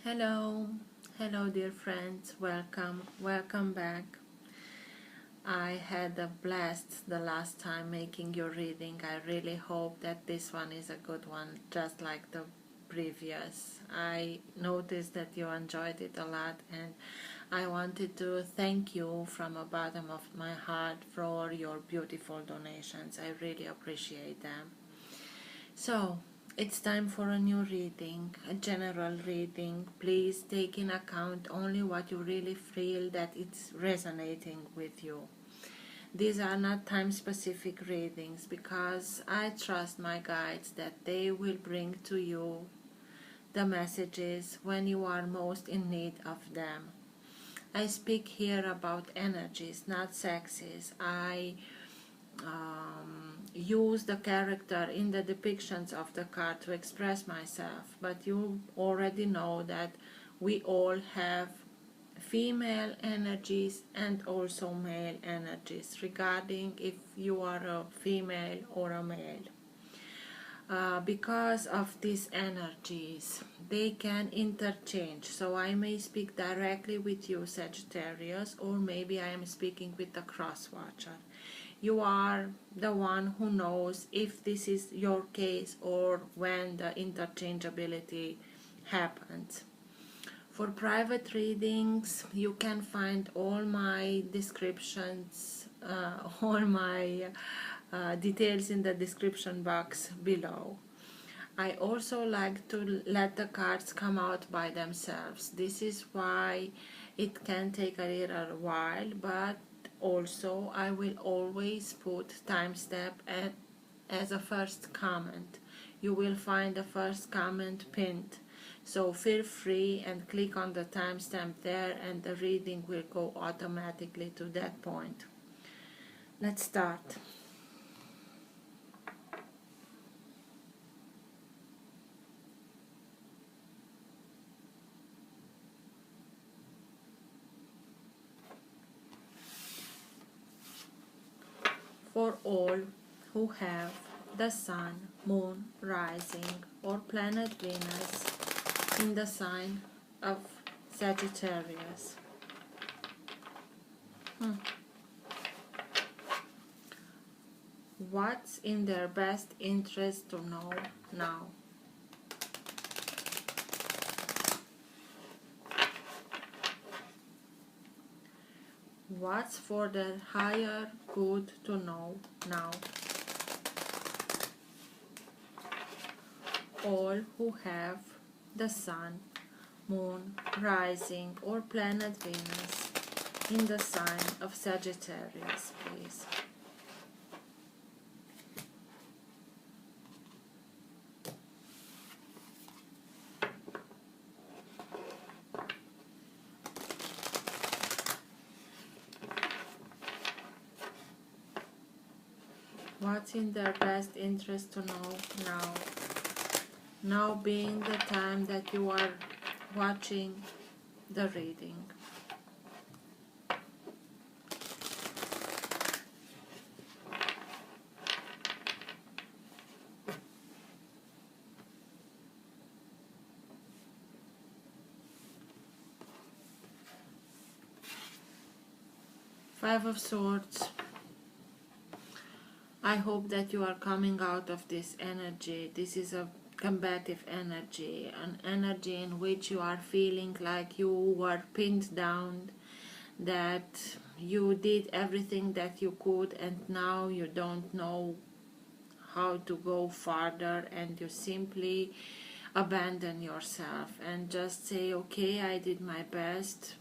Hello, hello dear friends, welcome back. I had a blast the last time making your reading. I really hope that this one is a good one, just like the previous. I noticed that you enjoyed it a lot, and I wanted to thank you from the bottom of my heart for your beautiful donations. I really appreciate them. So, it's time for a new reading, a general reading. Please take in account only what you really feel that it's resonating with you. These are not time-specific readings because I trust my guides that they will bring to you the messages when you are most in need of them. I speak here about energies, not sexes. I use the character in the depictions of the card to express myself, but you already know that we all have female energies and also male energies, regarding if you are a female or a male. Because of these energies, they can interchange. So I may speak directly with you, Sagittarius, or maybe I am speaking with the cross watcher. You are the one who knows if this is your case or when the interchangeability happens. For private readings, you can find all my descriptions, all my details in the description box below. I also like to let the cards come out by themselves. This is why it can take a little while, but also I will always put timestamp as a first comment. You will find the first comment pinned. So feel free and click on the timestamp there, and the reading will go automatically to that point. Let's start. For all who have the Sun, Moon, Rising, or planet Venus in the sign of Sagittarius. What's in their best interest to know now? What's for their higher good to know now? All who have the Sun, Moon, Rising, or planet Venus in the sign of Sagittarius, please. What's in their best interest to know now? Now being the time that you are watching the reading. Five of Swords. I hope that you are coming out of this energy. This is a combative energy, an energy in which you are feeling like you were pinned down, that you did everything that you could and now you don't know how to go farther, and you simply abandon yourself and just say, okay, I did my best.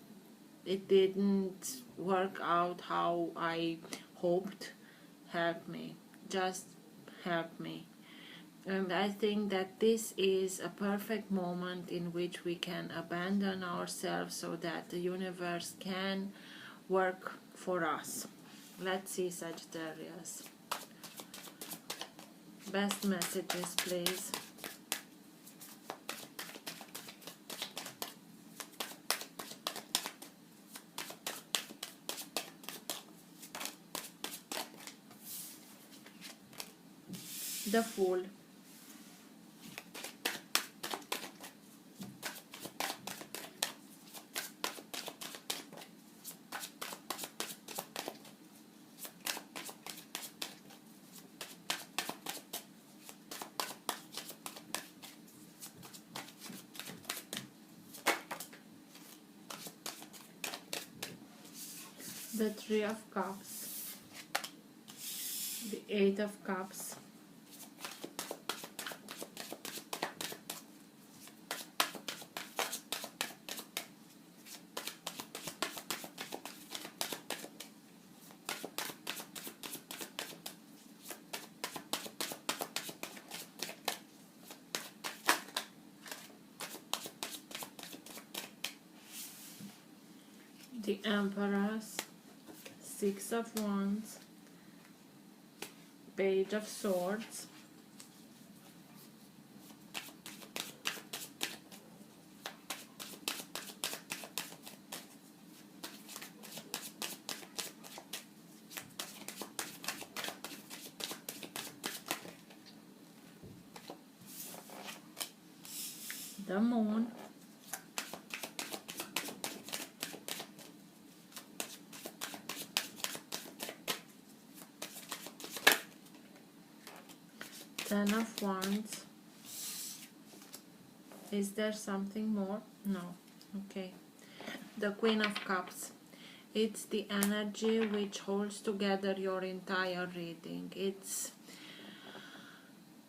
It didn't work out how I hoped. Help me, just help me. And I think that this is a perfect moment in which we can abandon ourselves so that the universe can work for us. Let's see, Sagittarius. Best messages, please. The Fool. the Three of Cups, the Eight of Cups, the Empress, Six of Wands, Page of Swords, the Moon, Ten of Wands. Is there something more? No. Okay. The Queen of Cups. It's the energy which holds together your entire reading. It's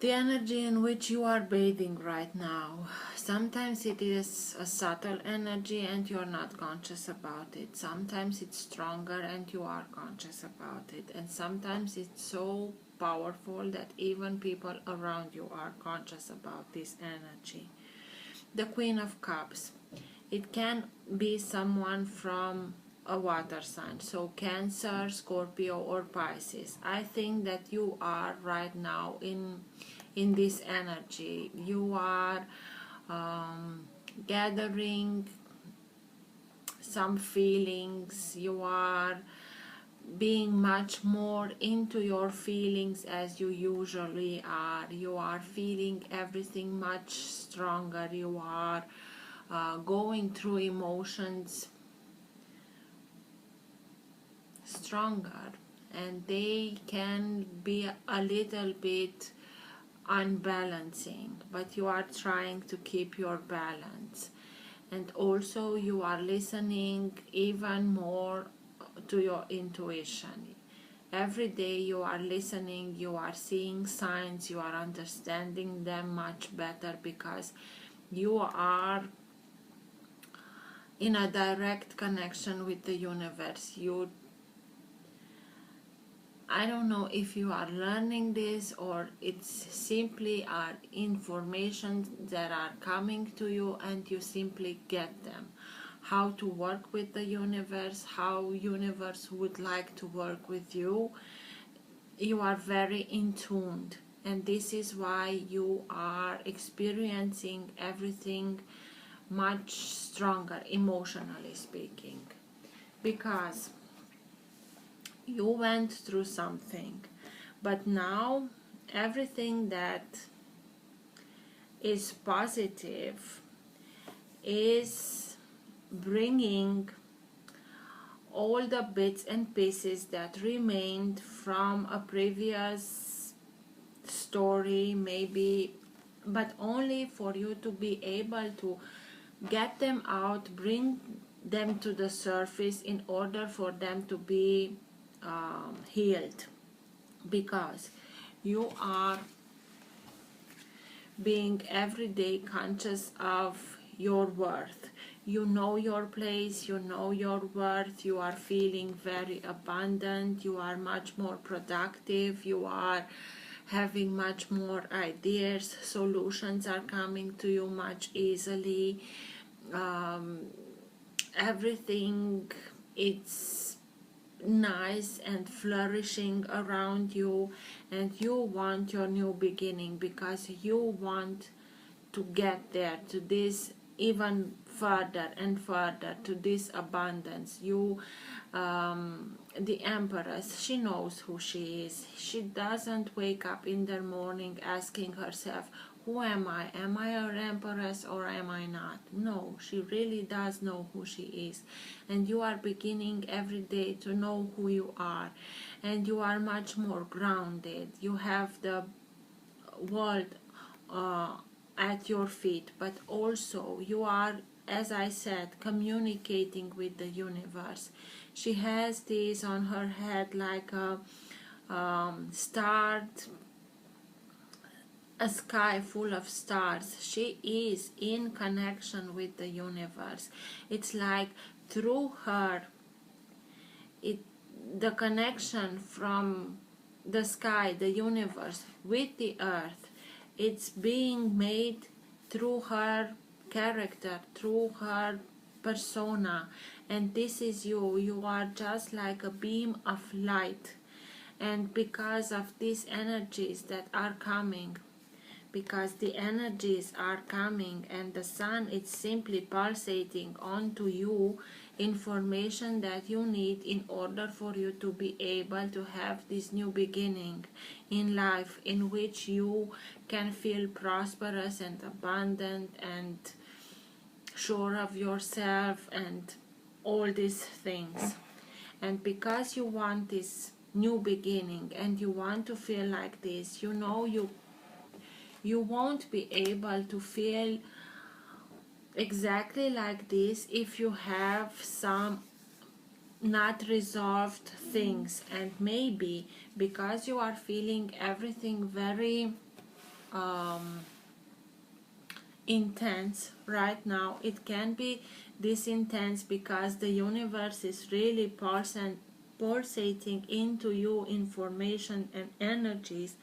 the energy in which you are bathing right now. Sometimes it is a subtle energy and you're not conscious about it. Sometimes it's stronger and you are conscious about it. And sometimes it's so powerful that even people around you are conscious about this energy. The Queen of Cups. It can be someone from a water sign, so Cancer, Scorpio or Pisces. I think that you are right now in this energy. You are gathering some feelings. You are being much more into your feelings as you usually are. You are feeling everything much stronger. You are going through emotions stronger, and they can be a little bit unbalancing, but you are trying to keep your balance. And also you are listening even more to your intuition. Every day you are listening, you are seeing signs, you are understanding them much better because you are in a direct connection with the universe. I don't know if you are learning this or it's simply are information that are coming to you and you simply get them. How to work with the universe, how universe would like to work with you. You are very in tuned, and this is why you are experiencing everything much stronger, emotionally speaking, because you went through something, but now everything that is positive is bringing all the bits and pieces that remained from a previous story, maybe, but only for you to be able to get them out, bring them to the surface in order for them to be healed, because you are being every day conscious of your worth. You know your place, you know your worth, you are feeling very abundant, you are much more productive, you are having much more ideas, solutions are coming to you much easily. Everything it's nice and flourishing around you, and you want your new beginning because you want to get there, to this even further and further, to this abundance. The Empress, she knows who she is. She doesn't wake up in the morning asking herself, who am I? Am I an empress or am I not? No, she really does know who she is. And you are beginning every day to know who you are. And you are much more grounded. You have the world at your feet, but also you are, as I said, communicating with the universe. She has this on her head like a star, a sky full of stars. She is in connection with the universe. It's like through her, it the connection from the sky, the universe, with the earth, it's being made through her character, through her persona. And this is you. You are just like a beam of light. And because of these energies that are coming, because the energies are coming and the sun is simply pulsating onto you information that you need in order for you to be able to have this new beginning in life, in which you can feel prosperous and abundant and sure of yourself and all these things. And because you want this new beginning and you want to feel like this, you know, you won't be able to feel exactly like this if you have some not resolved things. And maybe because you are feeling everything very intense right now, it can be this intense because the universe is really pulsating into you information and energies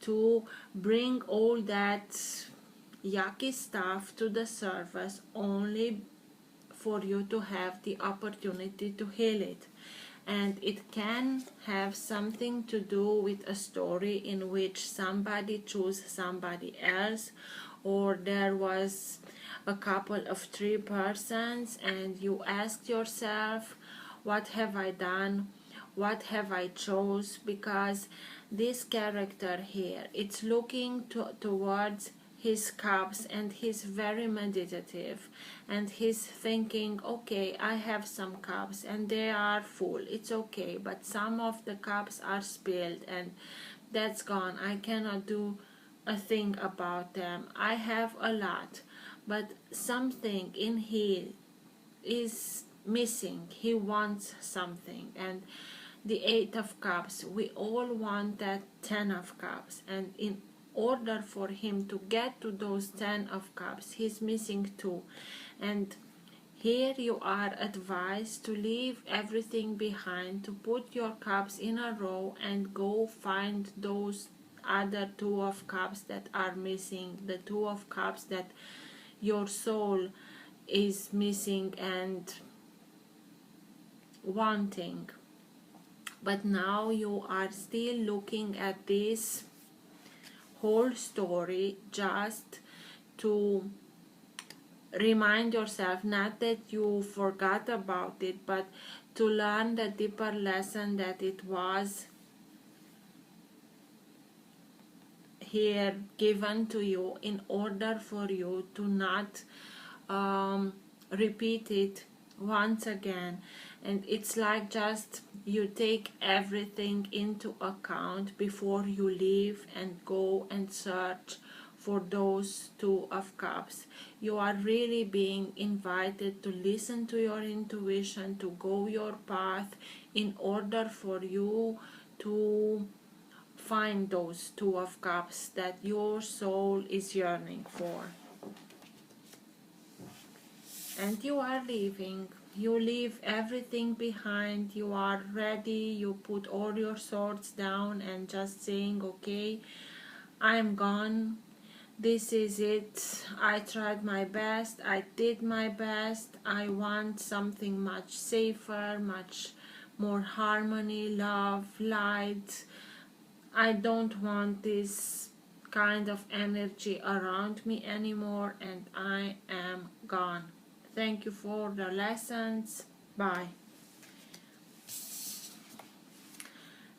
to bring all that yucky stuff to the surface, only for you to have the opportunity to heal it. And it can have something to do with a story in which somebody chose somebody else, or there was a couple of 3 persons and you asked yourself, what have I done, what have I chose? Because this character here, it's looking towards his cups and he's very meditative and he's thinking, okay, I have some cups and they are full, it's okay, but some of the cups are spilled and that's gone, I cannot do a thing about them. I have a lot, but something in here is missing. He wants something. And the 8 of cups, we all want that 10 of cups, and in order for him to get to those 10 of cups, he's missing 2. And here you are advised to leave everything behind, to put your cups in a row and go find those other 2 of cups that are missing, the 2 of cups that your soul is missing and wanting. But now you are still looking at this whole story just to remind yourself, not that you forgot about it, but to learn the deeper lesson that it was here given to you in order for you to not repeat it once again. And it's like just you take everything into account before you leave and go and search for those 2 of cups. You are really being invited to listen to your intuition, to go your path in order for you to find those 2 of cups that your soul is yearning for. And you are leaving. You leave everything behind. You are ready. You put all your swords down and just saying, okay, I'm gone. This is it. I tried my best. I did my best. I want something much safer, much more harmony, love, light. I don't want this kind of energy around me anymore, and I am gone. Thank you for the lessons. Bye.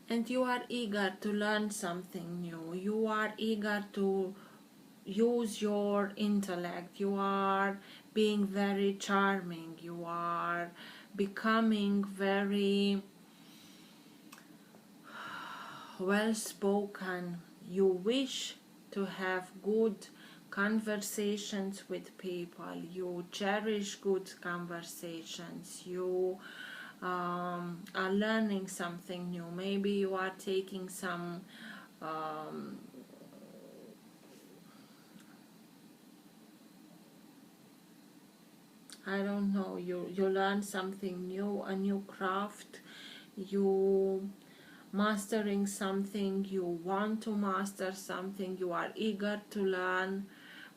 And you are eager to learn something new. You are eager to use your intellect. You are being very charming. You are becoming very well spoken. You wish to have good conversations with people, you cherish good conversations, you are learning something new. Maybe you are taking some I don't know, you learn something new, a new craft, you mastering something, you want to master something, you are eager to learn,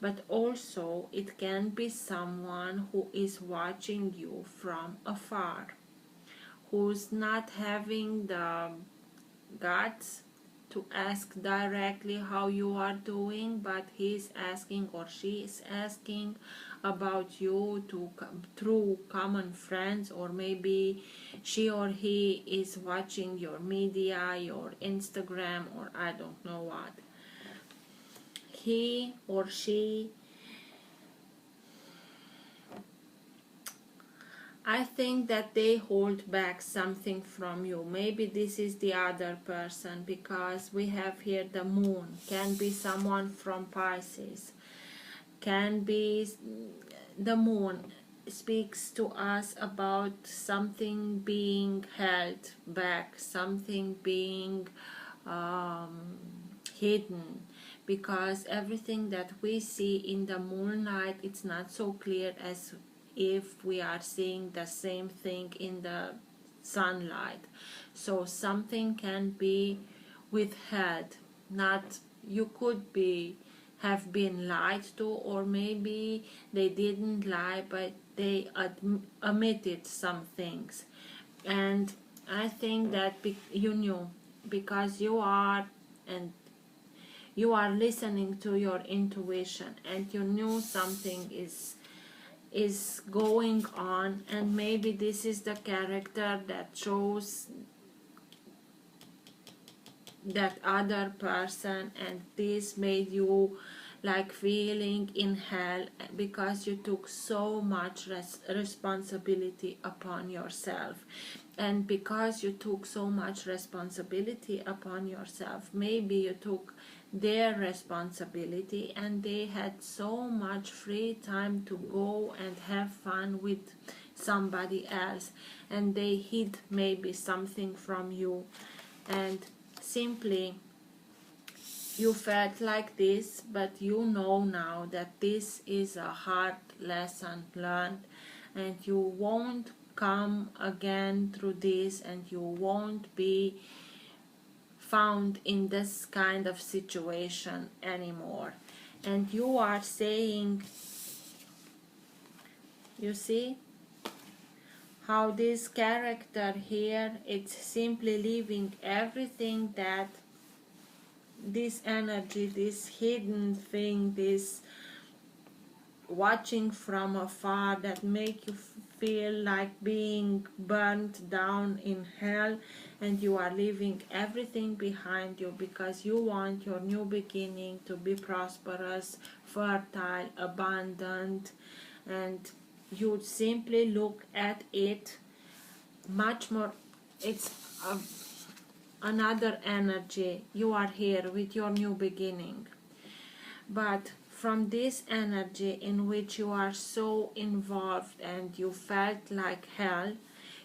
but also it can be someone who is watching you from afar, who's not having the guts to ask directly how you are doing, but he's asking or she is asking about you through common friends, or maybe she or he is watching your media, your Instagram, or I don't know what. He or she, I think that they hold back something from you. Maybe this is the other person, because we have here the moon. Can be someone from Pisces. Can be the moon speaks to us about something being held back, something being hidden, because everything that we see in the moonlight, it's not so clear as if we are seeing the same thing in the sunlight. So something can be withheld, not, you could be have been lied to, or maybe they didn't lie, but they omitted some things. And I think that you knew, because you are, and you are listening to your intuition, and you knew something is going on, and maybe this is the character that shows that other person, and this made you like feeling in hell, because you took so much responsibility upon yourself. And because you took so much responsibility upon yourself, maybe you took their responsibility, and they had so much free time to go and have fun with somebody else, and they hid maybe something from you, and simply you felt like this, but you know now that this is a hard lesson learned, and you won't come again through this, and you won't be found in this kind of situation anymore. And you are saying, you see how this character here, it's simply leaving everything that this energy, this hidden thing, this watching from afar that make you feel like being burnt down in hell, and you are leaving everything behind you, because you want your new beginning to be prosperous, fertile, abundant, and you simply look at it much more. It's another energy. You are here with your new beginning, but from this energy in which you are so involved and you felt like hell,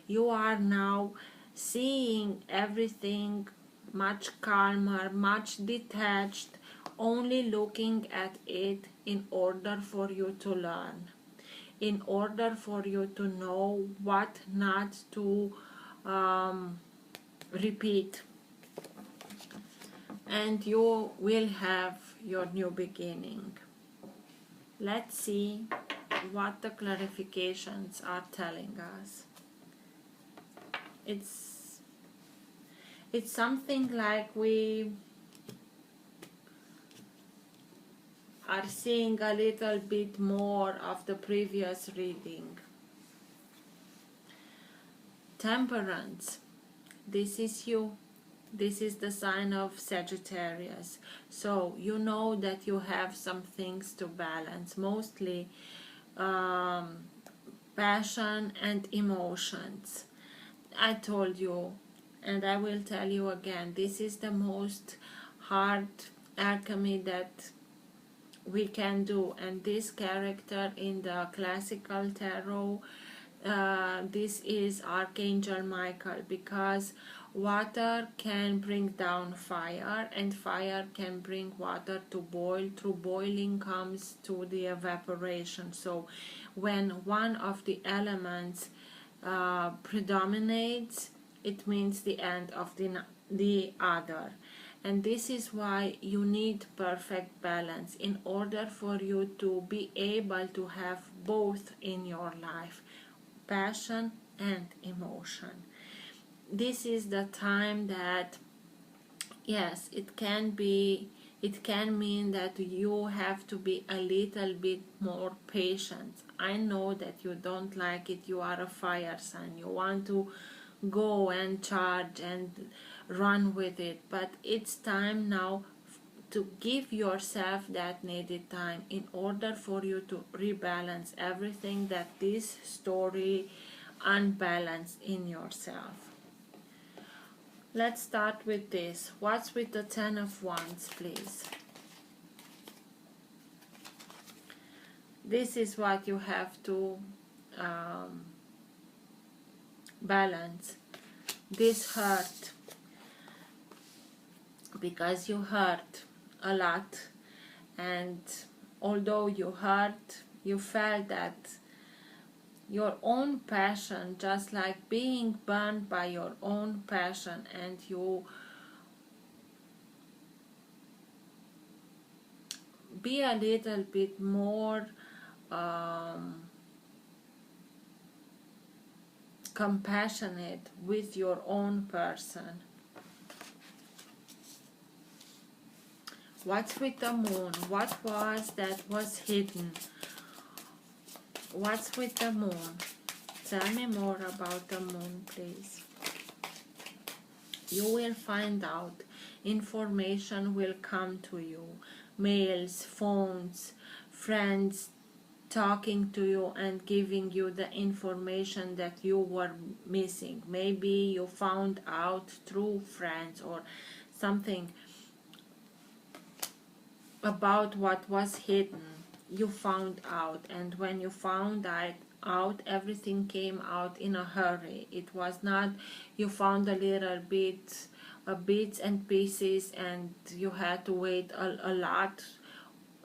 you are now seeing everything much calmer, much detached, only looking at it in order for you to learn, in order for you to know what not to repeat, and you will have your new beginning. Let's see what the clarifications are telling us. It's something like we are seeing a little bit more of the previous reading. Temperance, this is you. This is the sign of Sagittarius. So you know that you have some things to balance, mostly passion and emotions. I told you, and I will tell you again, this is the most hard alchemy that we can do. And this character in the classical tarot, this is Archangel Michael, because water can bring down fire, and fire can bring water to boil. Through boiling comes to the evaporation. So when one of the elements predominates, it means the end of the other. And this is why you need perfect balance in order for you to be able to have both in your life, passion and emotion. This is the time that, yes, it can mean that you have to be a little bit more patient. I know that you don't like it. You are a fire sign. You want to go and charge and run with it, but it's time now to give yourself that needed time in order for you to rebalance everything that this story unbalanced in yourself. Let's start with this. What's with the Ten of Wands, please? This is what you have to balance. This hurt, because you hurt a lot, and although you hurt, you felt that your own passion, just like being burned by your own passion, and you be a little bit more compassionate with your own person. What's with the moon? What was that was hidden? What's with the moon? Tell me more about the moon, please. You will find out. Information will come to you. Mails, phones, friends talking to you and giving you the information that you were missing. Maybe you found out through friends or something about what was hidden. You found out, and when you found out, everything came out in a hurry. It was not you found a little bit bits and pieces and you had to wait a lot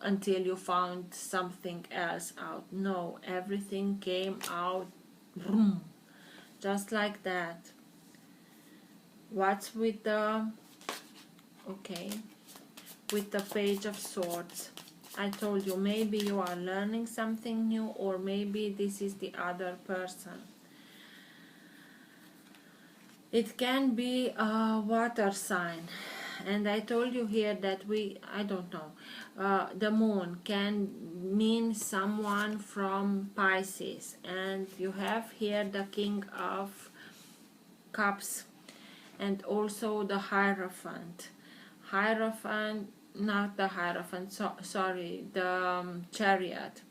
until you found something else out. No, everything came out vroom, just like that. What's with the with the Page of Swords? I told you, maybe you are learning something new, or maybe this is the other person. It can be a water sign, and I told you here that I don't know, the moon can mean someone from Pisces, and you have here the King of Cups and also the Hierophant. Not the Hierophant, sorry, the Chariot.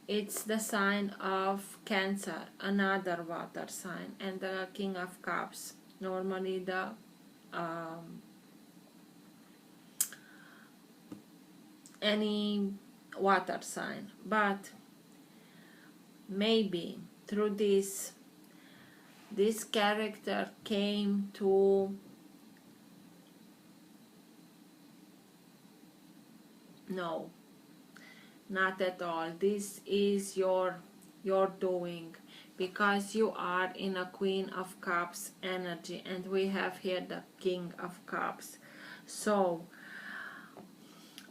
It's the sign of Cancer, another water sign, and the King of Cups, normally the any water sign. But maybe through this character came to no, not at all. This is your doing, because you are in a Queen of Cups energy, and we have here the King of Cups. So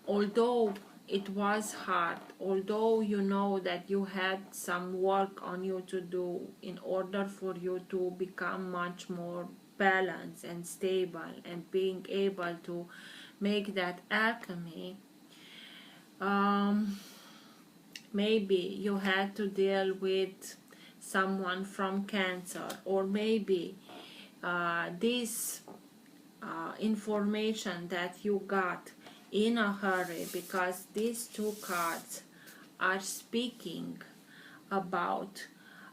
although it was hard, although you know that you had some work on you to do in order for you to become much more balanced and stable and being able to make that alchemy, maybe you had to deal with someone from Cancer, or maybe this information that you got in a hurry, because these two cards are speaking about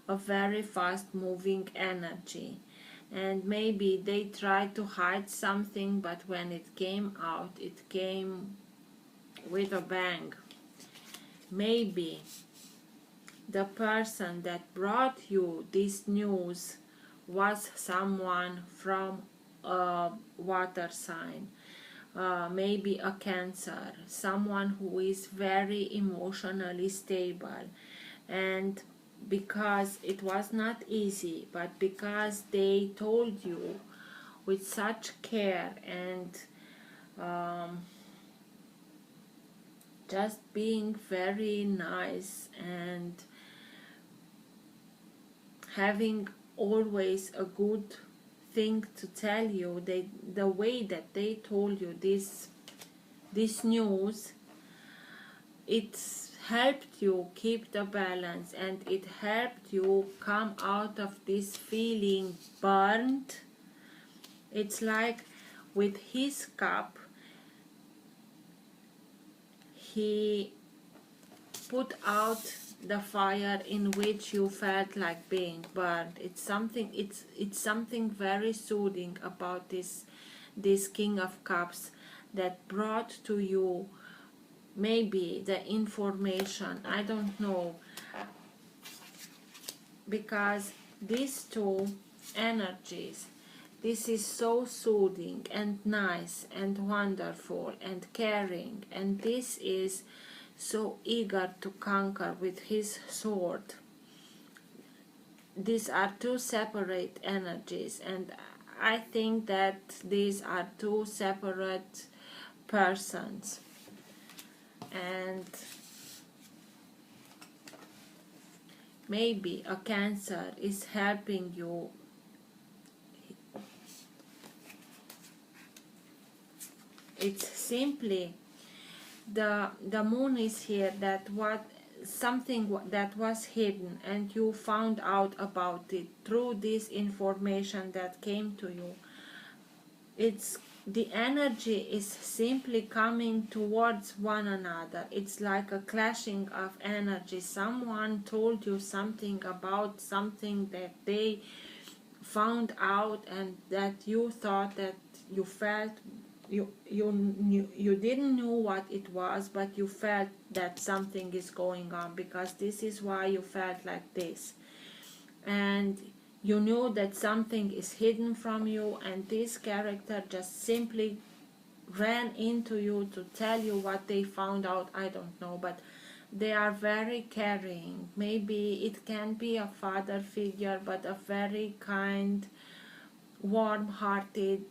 a very fast moving energy, and maybe they tried to hide something, but when it came out, it came with a bang. maybe the person that brought you this news was someone from a water sign, maybe a Cancer, someone who is very emotionally stable. And because it was not easy, but because they told you with such care and just being very nice and having always a good thing to tell you, the way that they told you this news, it's helped you keep the balance, and it helped you come out of this feeling burned. It's like with his cup, he put out the fire in which you felt like being burned. It's something very soothing about this King of Cups that brought to you maybe the information, I don't know, because these two energies, this is so soothing and nice and wonderful and caring, and this is so eager to conquer with his sword. These are two separate energies, and I think that these are two separate persons. And maybe a Cancer is helping you. It's simply the moon is here, that something that was hidden, and you found out about it through this information that came to you. It's the energy is simply coming towards one another. It's like a clashing of energy. Someone told you something about something that they found out, and that you thought, that you felt, you didn't know what it was, but you felt that something is going on, because this is why you felt like this. And you knew that something is hidden from you, and this character just simply ran into you to tell you what they found out. I don't know, but they are very caring. Maybe it can be a father figure, but a very kind, warm-hearted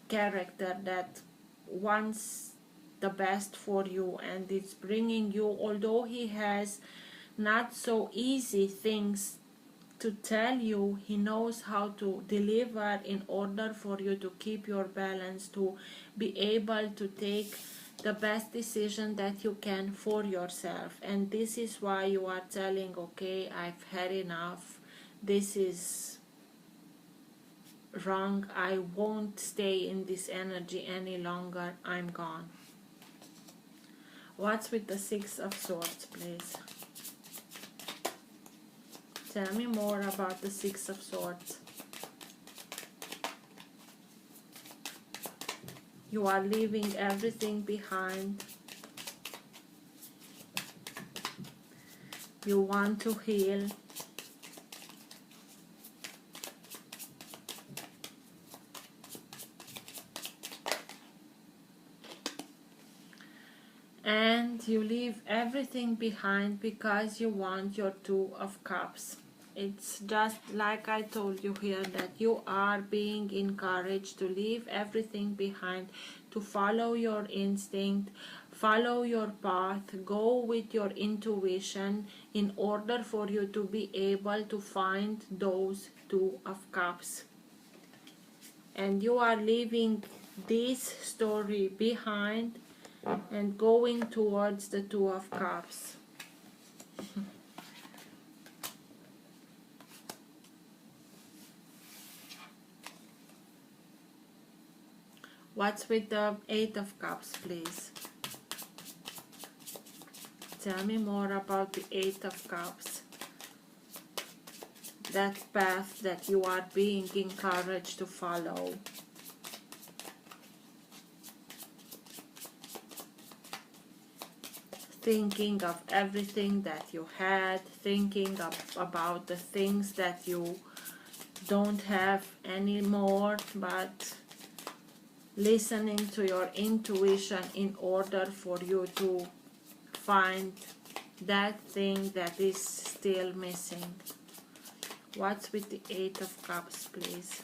character that wants the best for you, and it's bringing you, although he has not so easy things to tell you, he knows how to deliver in order for you to keep your balance, to be able to take the best decision that you can for yourself. And this is why you are telling, okay, I've had enough, this is wrong, I won't stay in this energy any longer, I'm gone. What's with the Six of Swords, please? Tell me more about the Six of Swords. You are leaving everything behind. You want to heal. And you leave everything behind because you want your Two of Cups. It's just like I told you here, that you are being encouraged to leave everything behind, to follow your instinct, follow your path, go with your intuition in order for you to be able to find those Two of Cups. And you are leaving this story behind and going towards the Two of Cups. What's with the Eight of Cups, please? Tell me more about the Eight of Cups. That path that you are being encouraged to follow. thinking of everything that you had, thinking about the things that you don't have anymore, but listening to your intuition in order for you to find that thing that is still missing. What's with the Eight of Cups, please?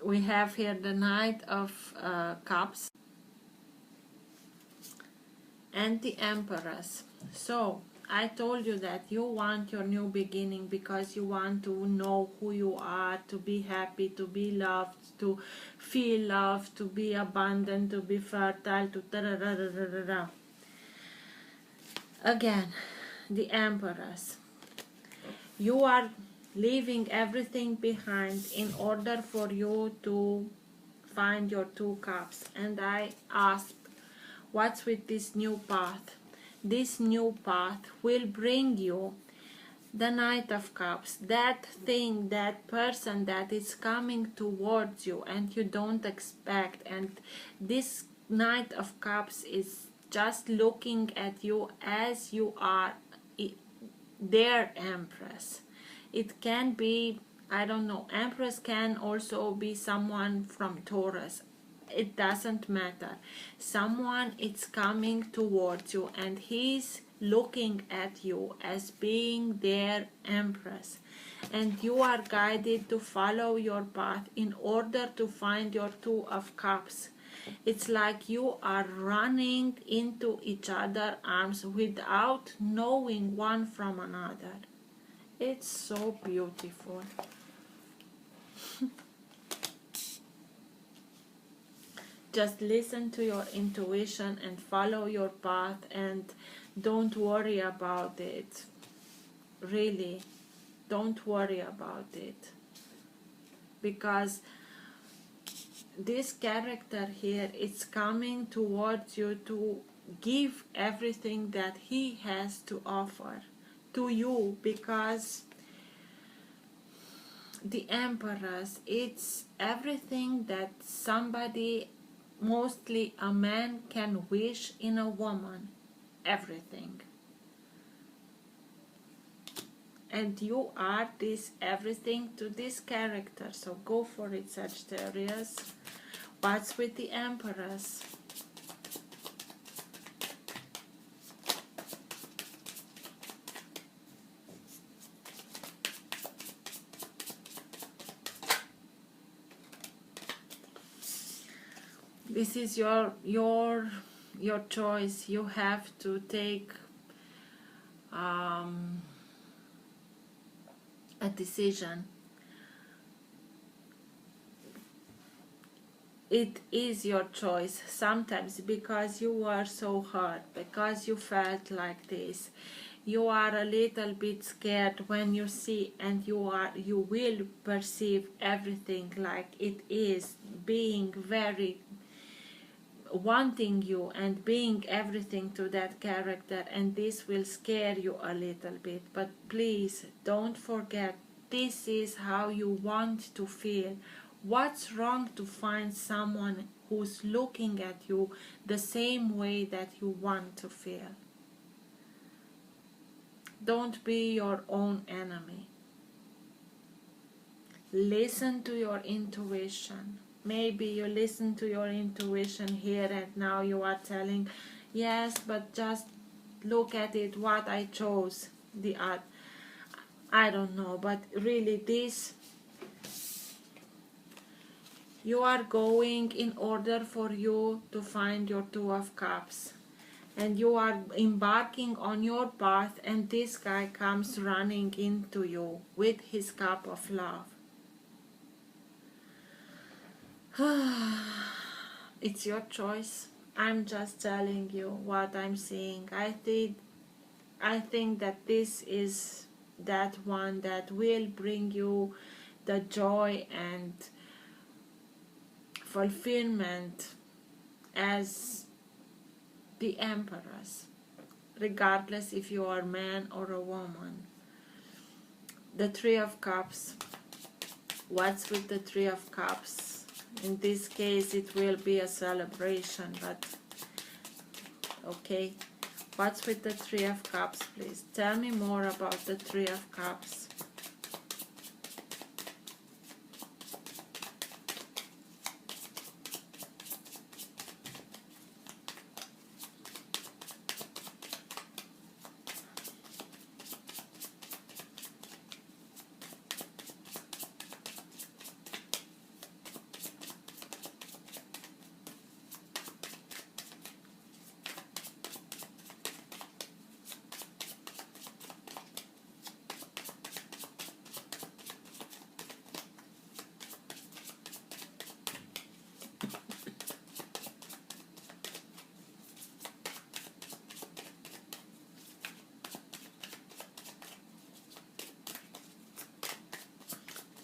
We have here the Knight of Cups and the Empress. So I told you that you want your new beginning because you want to know who you are, to be happy, to be loved, to feel loved, to be abundant, to be fertile, to da-da-da-da-da-da. Again, the Empress. You are leaving everything behind in order for you to find your Two Cups. And I asked, what's with this new path? This new path will bring you the Knight of Cups, that thing, that person that is coming towards you and you don't expect. And this Knight of Cups is just looking at you as you are their Empress. It can be, I don't know, Empress can also be someone from Taurus. It doesn't matter. Someone is coming towards you and he's looking at you as being their Empress. And you are guided to follow your path in order to find your Two of Cups. It's like you are running into each other's arms without knowing one from another. It's so beautiful. Just listen to your intuition and follow your path and don't worry about it. Really, don't worry about it. Because this character here is coming towards you to give everything that he has to offer to you, because the Empress, it's everything that somebody, mostly a man, can wish in a woman. Everything. And you are this everything to this character. So go for it, Sagittarius. What's with the Empress? This is your choice. You have to take a decision. It is your choice sometimes because you are so hurt, because you felt like this. You are a little bit scared when you see, and you will perceive everything like it is, being very wanting you and being everything to that character, and this will scare you a little bit. But please don't forget, this is how you want to feel. What's wrong to find someone who's looking at you the same way that you want to feel? Don't be your own enemy. Listen to your intuition. Maybe you listen to your intuition here and now you are telling, yes, but just look at it, what I chose. I don't know, but really this, you are going in order for you to find your Two of Cups. And you are embarking on your path, and this guy comes running into you with his cup of love. It's your choice. I'm just telling you what I'm seeing. I think that this is that one that will bring you the joy and fulfillment as the Empress. regardless if you are a man or a woman. The Three of Cups. What's with the Three of Cups? In this case it will be a celebration, but okay. What's with the Three of Cups, please? Tell me more about the Three of Cups.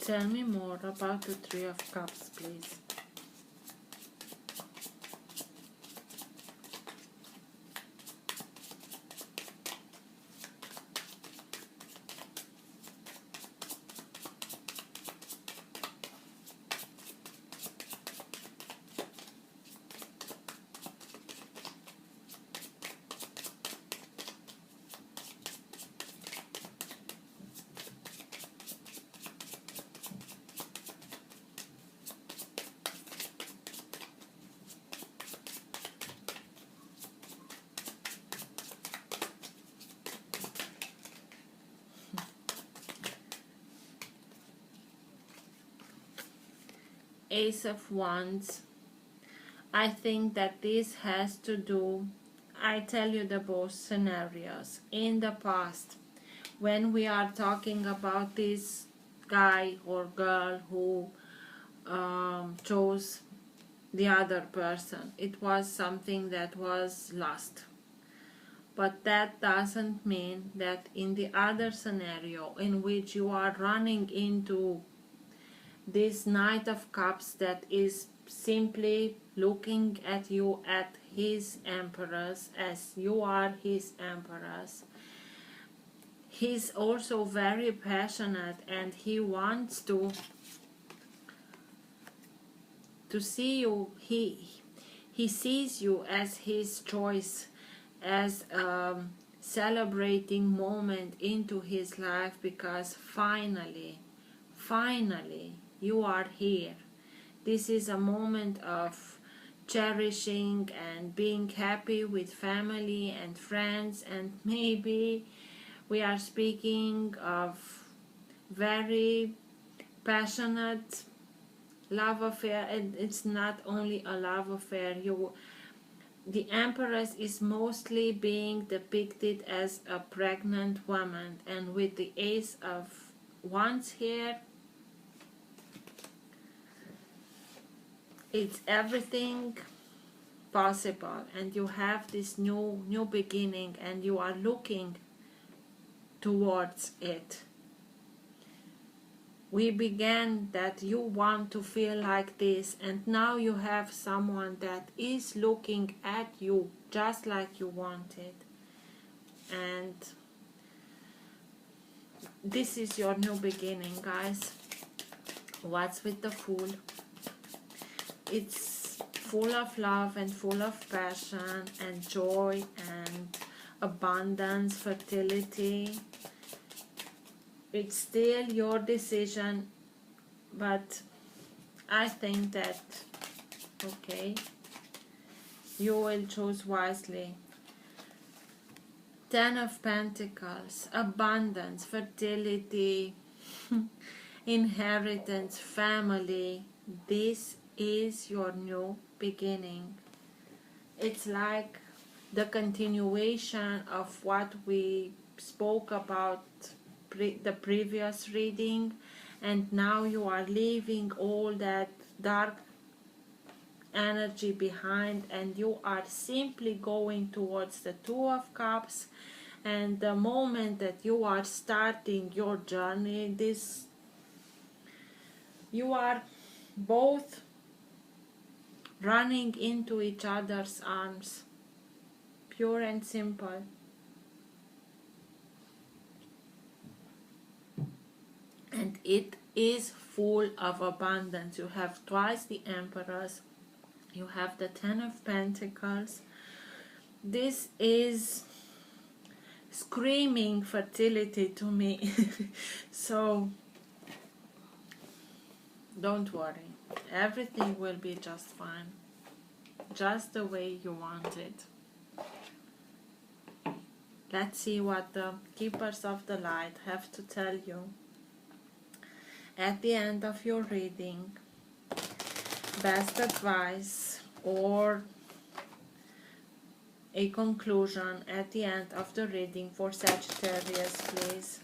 Tell me more about the Three of Cups, please. Ace of Wands. I think that this has to do, I tell you the both scenarios. In the past, when we are talking about this guy or girl who chose the other person, it was something that was lost. But that doesn't mean that in the other scenario in which you are running into this Knight of Cups that is simply looking at you at his Empress as you are his Empress. He's also very passionate and he wants to see you. He sees you as his choice, as a celebrating moment into his life, because finally you are here. This is a moment of cherishing and being happy with family and friends, and maybe we are speaking of very passionate love affair. And it's not only a love affair. The Empress is mostly being depicted as a pregnant woman, and with the Ace of Wands here, it's everything possible, and you have this new beginning and you are looking towards it. We began that you want to feel like this, and now you have someone that is looking at you just like you wanted, and this is your new beginning, guys. What's with the Fool? It's full of love and full of passion and joy and abundance, fertility. It's still your decision, but I think that, okay, you will choose wisely. Ten of Pentacles, abundance, fertility, inheritance, family. This is your new beginning. It's like the continuation of what we spoke about the previous reading, and now you are leaving all that dark energy behind and you are simply going towards the Two of Cups. And the moment that you are starting your journey, you are both running into each other's arms, pure and simple. it is full of abundance. You have twice the Emperors, you have the Ten of Pentacles. This is screaming fertility to me. So don't worry, everything will be just fine, just the way you want it. Let's see what the Keepers of the Light have to tell you at the end of your reading. Best advice or a conclusion at the end of the reading for Sagittarius, please.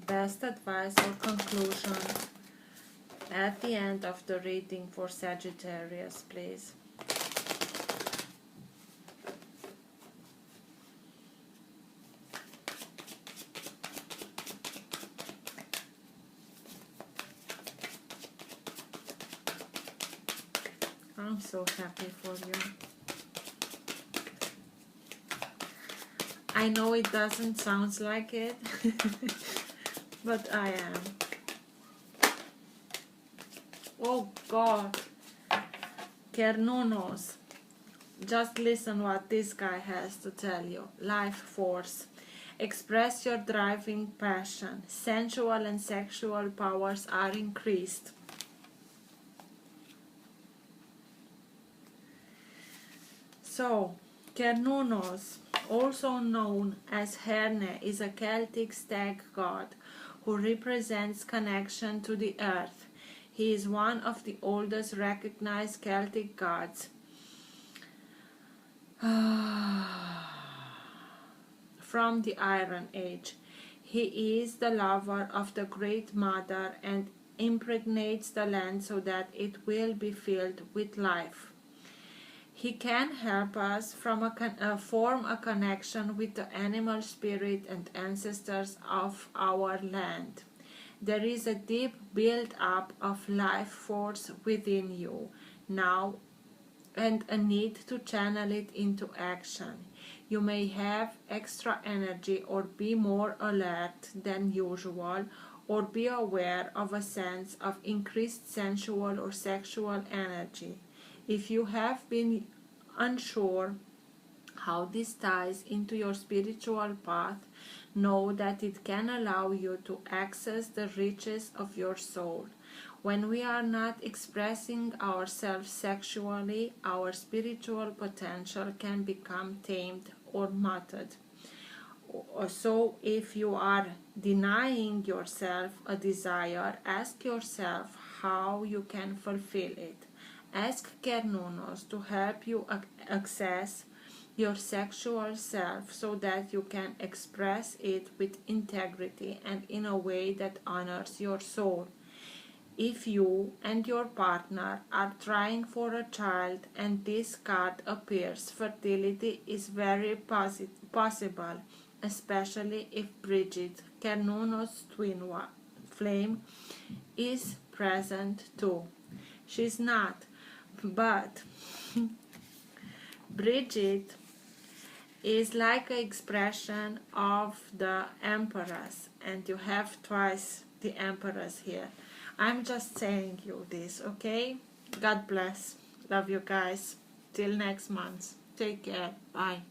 Best advice or conclusion at the end of the reading for Sagittarius, please. I'm so happy for you. I know it doesn't sound like it, but I am. Oh God, Kernunos. Just listen what this guy has to tell you. Life force. Express your driving passion. Sensual and sexual powers are increased. So, Kernunos, also known as Herne, is a Celtic stag god who represents connection to the earth. He is one of the oldest recognized Celtic gods. From the Iron Age. He is the lover of the Great Mother and impregnates the land so that it will be filled with life. He can help us form a connection with the animal spirit and ancestors of our land. There is a deep build-up of life force within you now and a need to channel it into action. You may have extra energy or be more alert than usual, or be aware of a sense of increased sensual or sexual energy. If you have been unsure how this ties into your spiritual path, know that it can allow you to access the riches of your soul. When we are not expressing ourselves sexually, our spiritual potential can become tamed or muted. So if you are denying yourself a desire, ask yourself how you can fulfill it. Ask Kernunos to help you access your sexual self so that you can express it with integrity and in a way that honors your soul. If you and your partner are trying for a child and this card appears, fertility is very possible, especially if Bridget, Kernunos' twin flame, is present too. She's not, but Bridget is like an expression of the Empress, and you have twice the Empress here. I'm just saying you this, okay? God bless. Love you guys. Till next month. Take care. Bye.